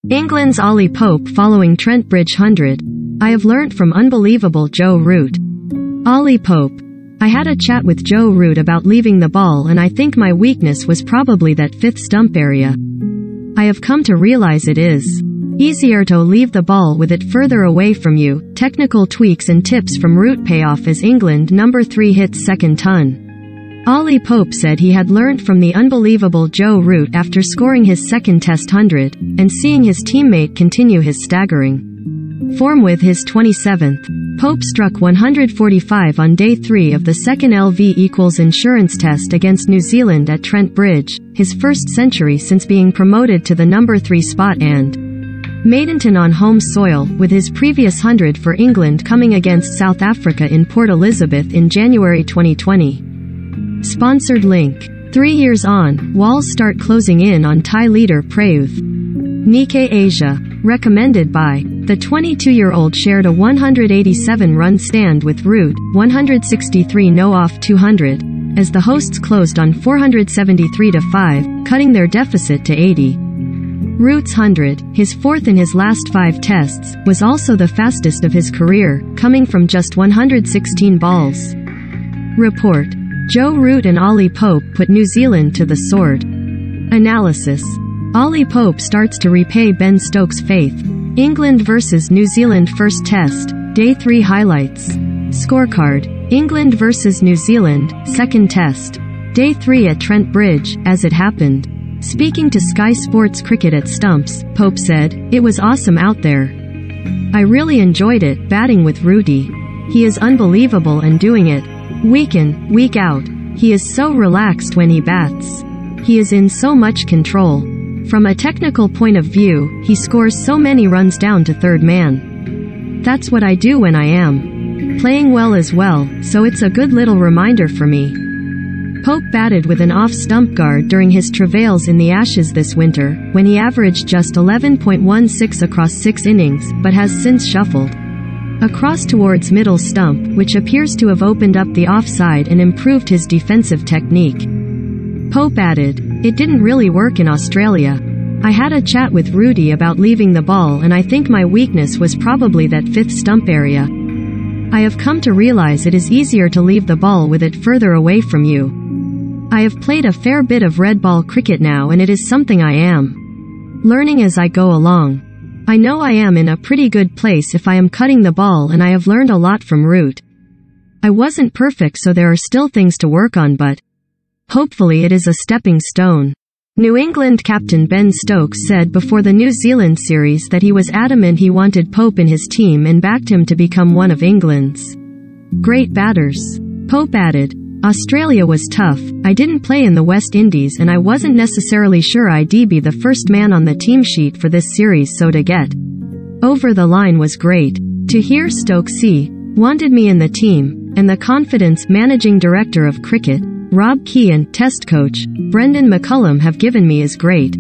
England's Ollie Pope following Trent Bridge 100. I have learnt from unbelievable Joe Root. Ollie Pope. I had a chat with Joe Root about leaving the ball, and I think my weakness was probably that fifth stump area. I have come to realize it is easier to leave the ball with it further away from you. Technical tweaks and tips from Root pay off as England number 3 hits second ton. Ollie Pope said he had learnt from the unbelievable Joe Root after scoring his second Test 100, and seeing his teammate continue his staggering form with his 27th. Pope struck 145 on day 3 of the second LV= insurance test against New Zealand at Trent Bridge, his first century since being promoted to the number 3 spot, and maiden on home soil, with his previous 100 for England coming against South Africa in Port Elizabeth in January 2020. Sponsored link. 3 years on, walls start closing in on Thai leader Prayuth. Nikkei Asia. Recommended by. The 22-year-old shared a 187-run stand with Root, 163 no off 200, as the hosts closed on 473-5, cutting their deficit to 80. Root's 100, his fourth in his last 5 tests, was also the fastest of his career, coming from just 116 balls. Report. Joe Root and Ollie Pope put New Zealand to the sword. Analysis. Ollie Pope starts to repay Ben Stokes' faith. England vs New Zealand first test, day 3 highlights. Scorecard. England vs New Zealand, second test. Day 3 at Trent Bridge, as it happened. Speaking to Sky Sports Cricket at Stumps, Pope said, "It was awesome out there. I really enjoyed it, batting with Rooty. He is unbelievable and doing it week in, week out. He is so relaxed when he bats. He is in so much control. From a technical point of view, he scores so many runs down to third man. That's what I do when I am playing well as well, so it's a good little reminder for me." Pope batted with an off-stump guard during his travails in the Ashes this winter, when he averaged just 11.16 across 6 innings, but has since shuffled across towards middle stump, which appears to have opened up the offside and improved his defensive technique. Pope added, "It didn't really work in Australia. I had a chat with Rooty about leaving the ball, and I think my weakness was probably that fifth stump area. I have come to realize it is easier to leave the ball with it further away from you. I have played a fair bit of red ball cricket now, and it is something I am learning as I go along. I know I am in a pretty good place if I am cutting the ball, and I have learned a lot from Root. I wasn't perfect, so there are still things to work on, but hopefully it is a stepping stone." New England captain Ben Stokes said before the New Zealand series that he was adamant he wanted Pope in his team and backed him to become one of England's great batters. Pope added, "Australia was tough. I didn't play in the West Indies, and I wasn't necessarily sure I'd be the first man on the team sheet for this series, so to get over the line was great. To hear Stokes wanted me in the team, and the confidence managing director of cricket, Rob Key, and test coach, Brendan McCullum, have given me is great.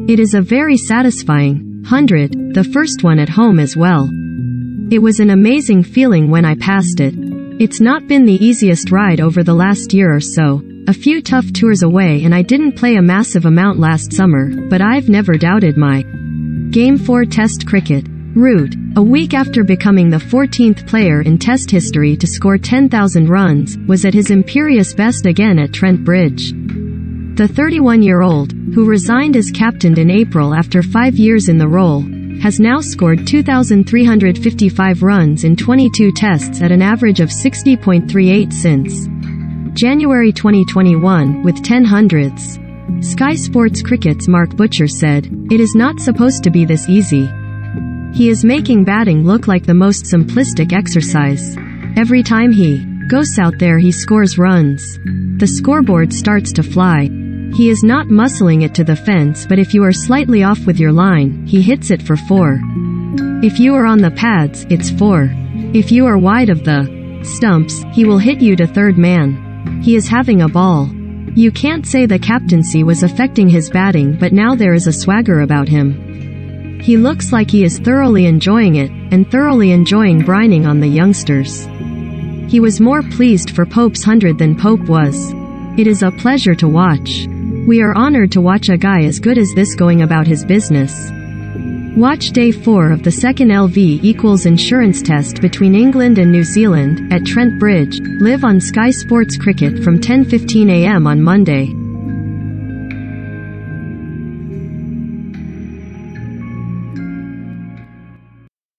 It is a very satisfying 100, the first one at home as well. It was an amazing feeling when I passed it. It's not been the easiest ride over the last year or so. A few tough tours away, and I didn't play a massive amount last summer, but I've never doubted my Game 4 Test cricket." Root, a week after becoming the 14th player in Test history to score 10,000 runs, was at his imperious best again at Trent Bridge. The 31-year-old, who resigned as captain in April after 5 years in the role, has now scored 2,355 runs in 22 tests at an average of 60.38 since January 2021, with 10 hundreds. Sky Sports Cricket's Mark Butcher said, "It is not supposed to be this easy. He is making batting look like the most simplistic exercise. Every time he goes out there, he scores runs. The scoreboard starts to fly. He is not muscling it to the fence, but if you are slightly off with your line, he hits it for 4. If you are on the pads, it's 4. If you are wide of the stumps, he will hit you to third man. He is having a ball. You can't say the captaincy was affecting his batting, but now there is a swagger about him. He looks like he is thoroughly enjoying it, and thoroughly enjoying brining on the youngsters." He was more pleased for Pope's 100 than Pope was. "It is a pleasure to watch. We are honored to watch a guy as good as this going about his business. Watch Day 4 of the second LV equals insurance test between England and New Zealand, at Trent Bridge, live on Sky Sports Cricket from 10:15 a.m. on Monday.